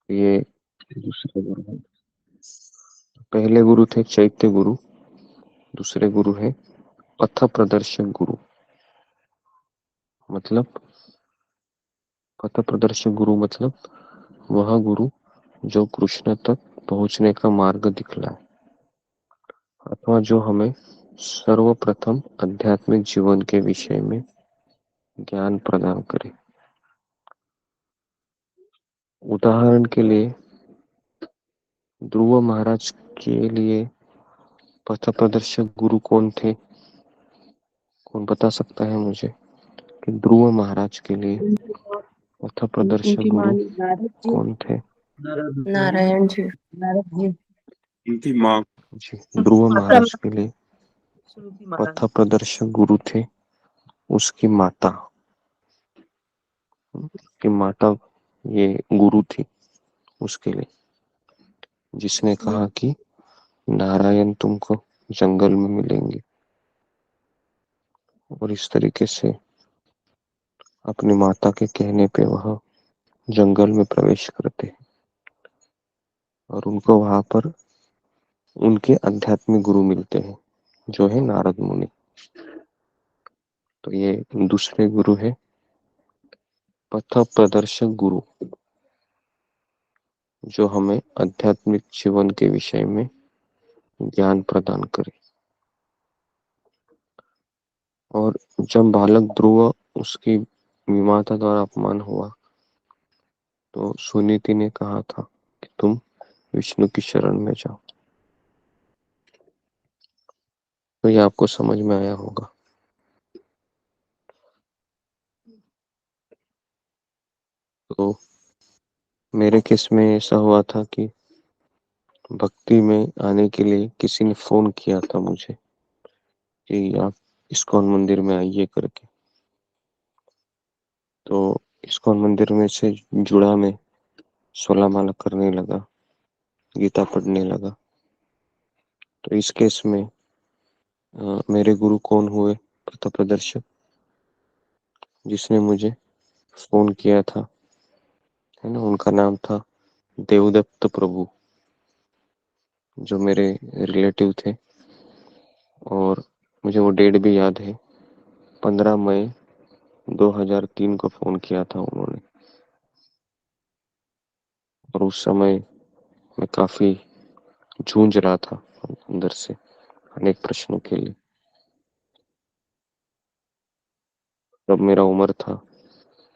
ये दूसरे गुरु हैं। पहले गुरु थे चैत्य गुरु। दूसरे गुरु है पथ प्रदर्शक गुरु। मतलब पथ प्रदर्शक गुरु मतलब वह गुरु जो कृष्ण तक पहुंचने का मार्ग दिखलाए, अथवा जो हमें सर्वप्रथम आध्यात्मिक जीवन के विषय में ज्ञान प्रदान करे। उदाहरण के लिए ध्रुव महाराज के लिए पथ प्रदर्शक गुरु कौन थे? कौन बता सकता है मुझे कि ध्रुव महाराज के लिए पथ प्रदर्शक उनकी माँ गुरु नारद जी। कौन थे? नारायण जी। नारद जी। उनकी माँ। जी, ध्रुव महाराज के लिए पथ प्रदर्शक गुरु थे उसकी माता। उसकी माता ये गुरु थी उसके लिए, जिसने कहा कि नारायण तुमको जंगल में मिलेंगे। और इस तरीके से अपनी माता के कहने पे वह जंगल में प्रवेश करते हैं और उनको वहां पर उनके आध्यात्मिक गुरु मिलते हैं जो है नारद मुनि। तो ये दूसरे गुरु है पथ प्रदर्शक गुरु, जो हमें आध्यात्मिक जीवन के विषय में ज्ञान प्रदान करे। और जब बालक ध्रुव उसकी विमाता द्वारा अपमान हुआ तो सुनीति ने कहा था कि तुम विष्णु की शरण में जाओ। तो ये आपको समझ में आया होगा। तो मेरे केस में ऐसा हुआ था कि भक्ति में आने के लिए किसी ने फोन किया था मुझे कि आप इस्कॉन मंदिर में आइए करके। तो इस्कॉन मंदिर में से जुड़ा मैं 16 माला करने लगा, गीता पढ़ने लगा। तो इस केस में मेरे गुरु कौन हुए? पथ प्रदर्शक, जिसने मुझे फोन किया था, है ना, उनका नाम था देवदत्त प्रभु, जो मेरे रिलेटिव थे। और मुझे वो डेट भी याद है, 15 मई 2003 को फोन किया था उन्होंने। और उस समय मैं काफी जूझ रहा था अंदर से अनेक प्रश्नों के लिए। तब मेरा उम्र था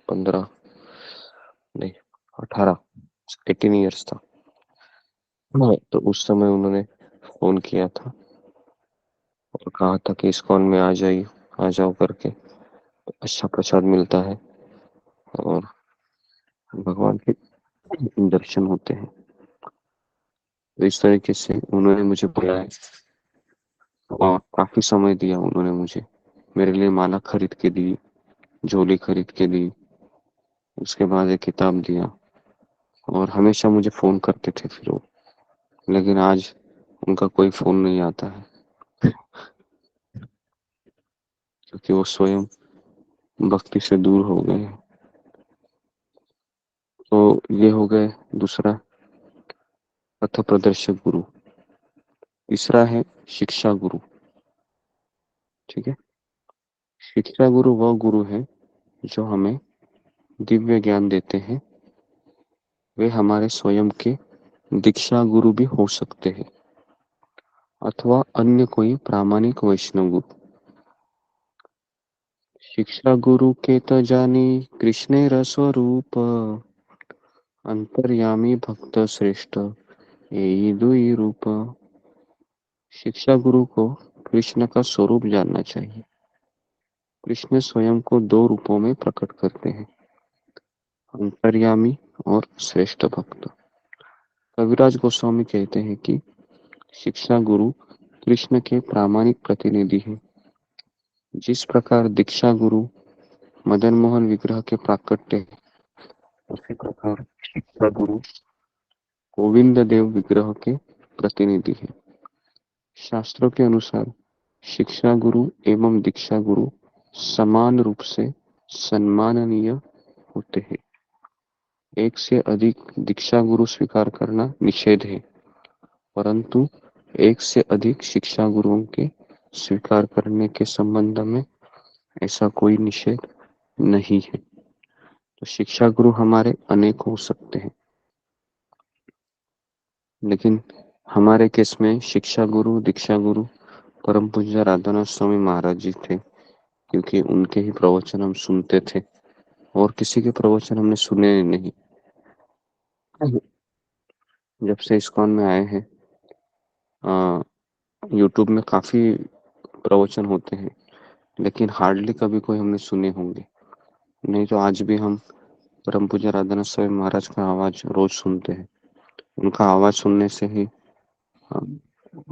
15 नहीं 18, 18 ईयर्स था। हाँ, तो उस समय उन्होंने फोन किया था और कहा था कि इस्कॉन में आ जाइए, आ जाओ करके, अच्छा प्रसाद मिलता है और भगवान के दर्शन होते हैं। तो इस तरीके से उन्होंने मुझे बुलाया और काफी समय दिया उन्होंने मुझे। मेरे लिए माला खरीद के दी, झोली खरीद के दी, उसके बाद एक किताब दिया और हमेशा मुझे फोन करते थे फिर वो। लेकिन आज उनका कोई फोन नहीं आता है क्योंकि वो स्वयं भक्ति से दूर हो गए हैं। तो ये हो गए दूसरा पथ प्रदर्शक गुरु। तीसरा है शिक्षा गुरु। ठीक है, शिक्षा गुरु वह गुरु है जो हमें दिव्य ज्ञान देते हैं। वे हमारे स्वयं के दीक्षा गुरु भी हो सकते हैं अथवा अन्य कोई प्रामाणिक वैष्णव गुरु। शिक्षा गुरु के त जानी कृष्णेर स्वरूप, अंतर्यामी भक्त श्रेष्ठ यही दुई रूप। शिक्षा गुरु को कृष्ण का स्वरूप जानना चाहिए। कृष्ण स्वयं को दो रूपों में प्रकट करते हैं, अंतर्यामी और श्रेष्ठ भक्त। कविराज गोस्वामी कहते हैं कि शिक्षा गुरु कृष्ण के प्रामाणिक प्रतिनिधि हैं। जिस प्रकार दीक्षा गुरु मदन मोहन विग्रह के प्राकट्य है, उसी प्रकार शिक्षा गुरु गोविंद देव विग्रह के प्रतिनिधि हैं। शास्त्रों के अनुसार शिक्षा गुरु एवं दीक्षा गुरु समान रूप से सम्माननीय होते हैं। एक से अधिक दीक्षा गुरु स्वीकार करना निषेध है, परंतु एक से अधिक शिक्षा गुरुओं के स्वीकार करने के संबंध में ऐसा कोई निषेध नहीं है। तो शिक्षा गुरु हमारे अनेक हो सकते हैं, लेकिन हमारे केस में शिक्षा गुरु, दीक्षा गुरु परम पूज्य राधानाथ स्वामी महाराज जी थे, क्योंकि उनके ही प्रवचन हम सुनते थे और किसी के प्रवचन हमने सुने नहीं। जब से इस्कॉन में आए हैं, यूट्यूब में काफी प्रवचन होते हैं, लेकिन हार्डली कभी कोई हमने सुने होंगे। नहीं तो आज भी हम परम पूज्य राधानाथ स्वामी महाराज का आवाज रोज सुनते हैं। उनका आवाज सुनने से ही अ,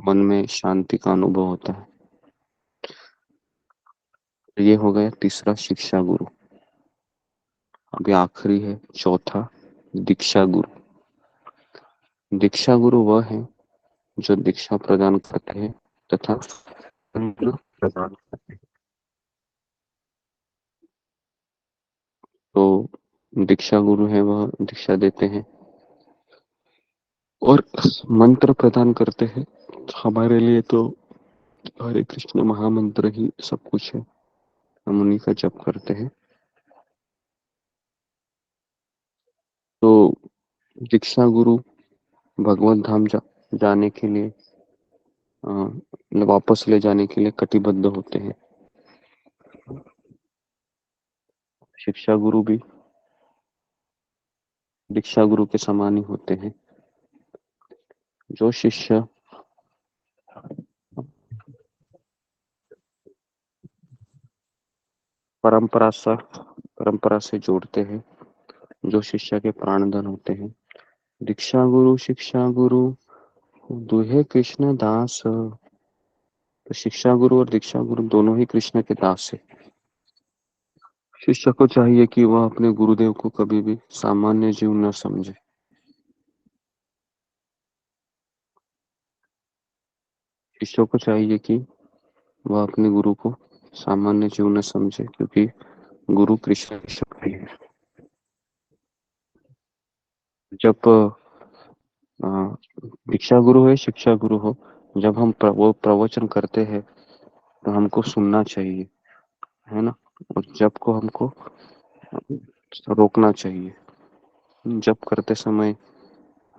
मन में शांति का अनुभव होता है। ये हो गया तीसरा शिक्षा गुरु। अभी आखिरी है चौथा, दीक्षा गुरु। दीक्षा गुरु वह है जो दीक्षा प्रदान करते हैं तथा मंत्र प्रदान करते हैं। तो दीक्षा गुरु है वह दीक्षा देते हैं और मंत्र प्रदान करते हैं। हमारे लिए तो हरे कृष्ण महामंत्र ही सब कुछ है, हम उन्हीं का जप करते हैं। तो दीक्षा गुरु भगवत धाम जाने के लिए मतलब वापस ले जाने के लिए कटिबद्ध होते हैं। शिक्षा गुरु भी दीक्षा गुरु के समान ही होते हैं। जो शिष्य परंपरा से जोड़ते हैं, जो शिष्य के प्राणधन होते हैं। दीक्षा गुरु शिक्षा गुरु दुहे कृष्ण दास। तो शिक्षा गुरु और दीक्षा गुरु दोनों ही कृष्ण के दास है। शिष्य को चाहिए कि वह अपने गुरुदेव को कभी भी सामान्य जीव न समझे। शिष्य को चाहिए कि वह अपने गुरु को सामान्य जीव न समझे, क्योंकि गुरु कृष्ण की शक्ति है। जब अ, दीक्षा गुरु है, शिक्षा गुरु हो, जब हम वो प्रवचन करते हैं तो हमको सुनना चाहिए, है ना। और जप को हमको रोकना चाहिए। जप करते समय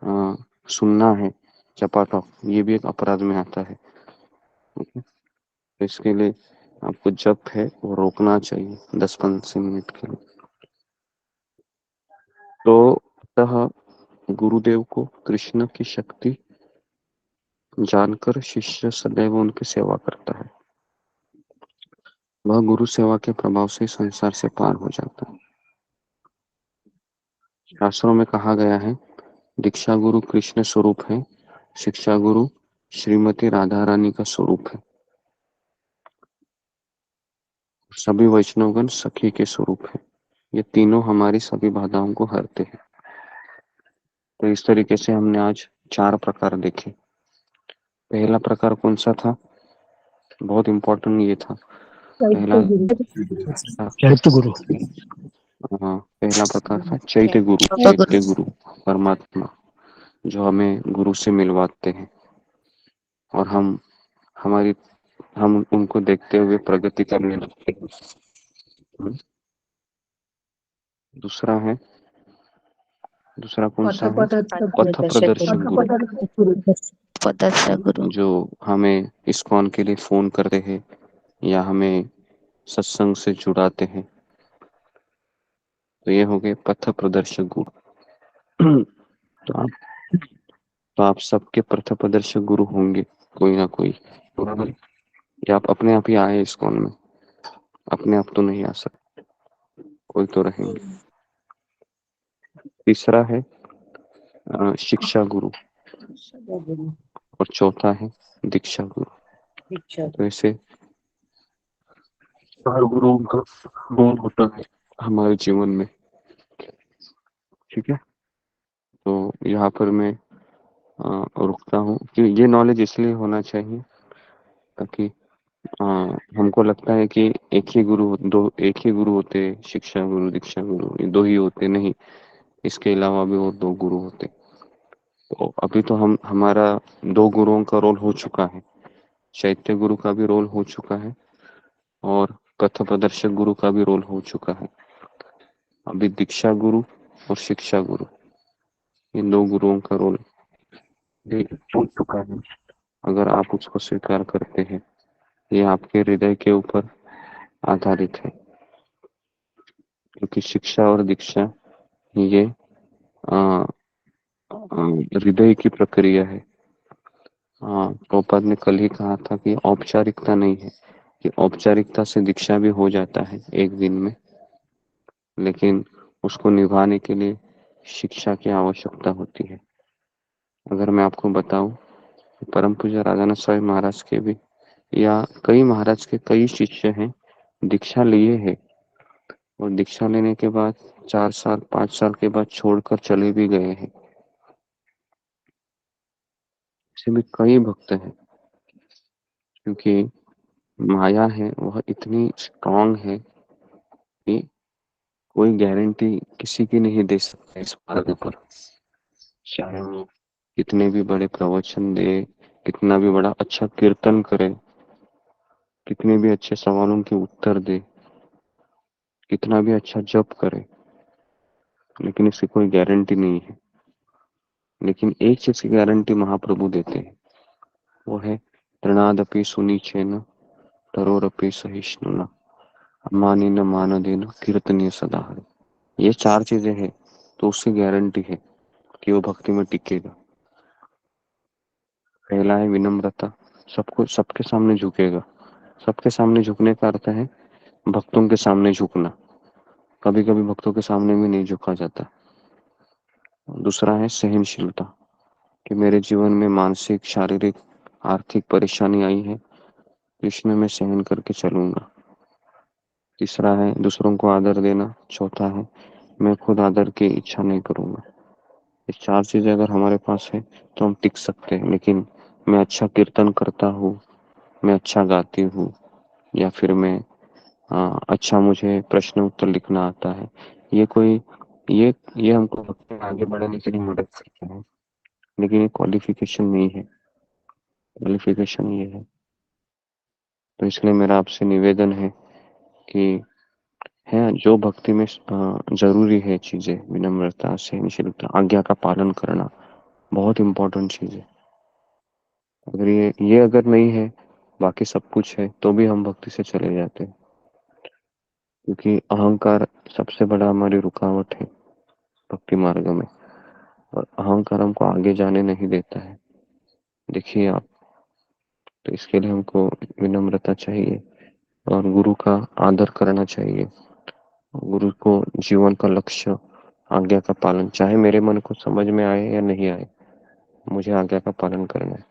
अ, सुनना है चपाटॉप, ये भी एक अपराध में आता है। तो इसके लिए आपको जप है वो रोकना चाहिए 10-15 मिनट के लिए। तो अतः गुरुदेव को कृष्ण की शक्ति जानकर शिष्य सदैव उनकी सेवा करता है। वह गुरु सेवा के प्रभाव से संसार से पार हो जाता है। शास्त्रों में कहा गया है, दीक्षा गुरु कृष्ण स्वरूप है, शिक्षा गुरु श्रीमती राधा रानी का स्वरूप है, सभी वैष्णवगण सखी के स्वरूप है। ये तीनों हमारी सभी बाधाओं को हरते हैं। तो इस तरीके से हमने आज 4 प्रकार देखे। पहला प्रकार कौन सा था? बहुत इंपॉर्टेंट ये था। पहला चैत्य गुरु। था चैत्य गुरु। पहला प्रकार था चैत्य गुरु। चैत्य गुरु परमात्मा जो हमें गुरु से मिलवाते हैं और हमारी हम उनको देखते हुए प्रगति करने लगते हैं। दूसरा कौन सा है? पथ प्रदर्शक गुरु, पदस्थ गुरु। जो हमें इस्कॉन के लिए फोन करते हैं या हमें सत्संग से जुड़ाते हैं। तो ये हो गए पथ प्रदर्शक गुरु। तो आप सबके पथ प्रदर्शक गुरु होंगे कोई ना कोई, बराबर। या आप अपने आप ही आए इस्कॉन में? अपने आप तो नहीं आ सकते, कोई तो रहेंगे। तीसरा है शिक्षा गुरु और चौथा है दीक्षा गुरु। तो ऐसे 4 गुरुओं का रोल होता है हमारे जीवन में। ठीक है, तो यहाँ पर मैं रुकता हूँ कि ये नॉलेज इसलिए होना चाहिए ताकि अ, हमको लगता है कि एक ही गुरु होते, शिक्षा गुरु दीक्षा गुरु, ये 2 ही होते। नहीं, इसके अलावा भी और 2 गुरु होते। तो अभी तो हम हमारा 2 गुरुओं का रोल हो चुका है। चैत्य गुरु का भी रोल हो चुका है और कथा प्रदर्शक गुरु का भी रोल हो चुका है। अभी दीक्षा गुरु और शिक्षा गुरु, इन 2 गुरुओं का रोल भी हो चुका है। अगर आप उसको स्वीकार करते हैं, ये आपके हृदय के ऊपर आधारित है, क्योंकि शिक्षा और दीक्षा ये हृदय की प्रक्रिया है। हाँ, प्रभुपाद ने कल ही कहा था कि औपचारिकता नहीं है, कि औपचारिकता से दीक्षा भी हो जाता है एक दिन में, लेकिन उसको निभाने के लिए शिक्षा की आवश्यकता होती है। अगर मैं आपको बताऊं, परम पूज्य राजानंद स्वामी महाराज के भी या कई महाराज के कई शिष्य हैं, दीक्षा लिए हैं और दीक्षा लेने के बाद 4 साल 5 साल के बाद छोड़कर चले भी गए हैं। ऐसे भी कई भक्त हैं, क्योंकि माया है वह इतनी स्ट्रांग है कि कोई गारंटी किसी की नहीं दे सकता इस मार्ग पर। चाहे वो कितने भी बड़े प्रवचन दे, कितना भी बड़ा अच्छा कीर्तन करे, कितने भी अच्छे सवालों के उत्तर दे, कितना भी अच्छा जप करे, लेकिन इसकी कोई गारंटी नहीं है। लेकिन एक चीज की गारंटी महाप्रभु देते हैं, वो है तृणादपि सुनीचेन तरोरपि सहिष्णुना अमानेन मानदेन कीर्तनीय सदा हरि। ये 4 चीजें हैं तो उसकी गारंटी है कि वो भक्ति में टिकेगा। पहला है विनम्रता, सबको सबके सामने झुकेगा। सबके सामने झुकने का अर्थ है भक्तों के सामने झुकना। कभी कभी भक्तों के सामने भी नहीं झुका जाता। दूसरा है सहनशीलता, कि मेरे जीवन में मानसिक शारीरिक आर्थिक परेशानी आई है, इसमें मैं सहन करके चलूंगा। तीसरा है दूसरों को आदर देना। चौथा है मैं खुद आदर की इच्छा नहीं करूंगा। ये 4 चीजें अगर हमारे पास है तो हम टिक सकते हैं। लेकिन मैं अच्छा कीर्तन करता हूँ, मैं अच्छा गाती हूँ, या फिर मैं अच्छा मुझे प्रश्न उत्तर लिखना आता है, ये कोई ये हमको भक्ति में आगे बढ़ने के लिए मदद करता है, लेकिन ये क्वालिफिकेशन नहीं है। क्वालिफिकेशन ये है। तो इसलिए मेरा आपसे निवेदन है कि है जो भक्ति में जरूरी है चीजें, विनम्रता, सहनशीलता, आज्ञा का पालन करना बहुत इंपॉर्टेंट चीज है। अगर ये अगर नहीं है, बाकी सब कुछ है तो भी हम भक्ति से चले जाते हैं, क्योंकि अहंकार सबसे बड़ा हमारी रुकावट है भक्ति मार्ग में। और अहंकार हमको आगे जाने नहीं देता है। देखिए आप, तो इसके लिए हमको विनम्रता चाहिए और गुरु का आदर करना चाहिए। गुरु को जीवन का लक्ष्य आज्ञा का पालन, चाहे मेरे मन को समझ में आए या नहीं आए, मुझे आज्ञा का पालन करना है।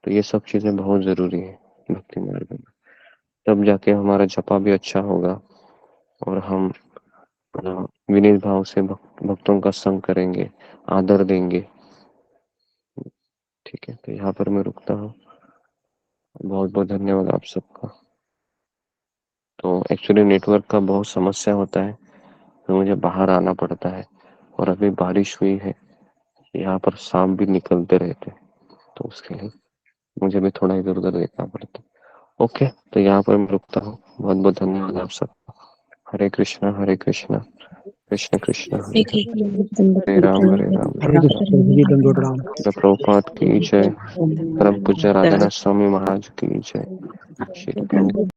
तो ये सब चीजें बहुत जरूरी है भक्ति मार्ग में। तब जाके हमारा जपा भी अच्छा होगा और हम विनीत भाव से भक्तों का संग करेंगे, आदर देंगे। ठीक है, तो यहाँ पर मैं रुकता हूँ। बहुत बहुत धन्यवाद आप सबका। तो एक्चुअली नेटवर्क का बहुत समस्या होता है, तो मुझे बाहर आना पड़ता है। और अभी बारिश हुई है, यहाँ पर सांप भी निकलते रहते हैं, तो उसके लिए मुझे भी थोड़ा इधर उधर देखना पड़ता है। ओके, तो यहाँ पर मैं रुकता हूँ। बहुत बहुत धन्यवाद आप सबका। हरे कृष्णा हरे कृष्णा, कृष्ण कृष्ण हरे श्री हरे, कृष्ण चंद्र हरे राम हरे राम, हरे कृष्ण जी दंडोत राम। श्रील प्रभुपाद की जय। परम पूज्य राधानाथ स्वामी महाराज की जय। श्री प्रभु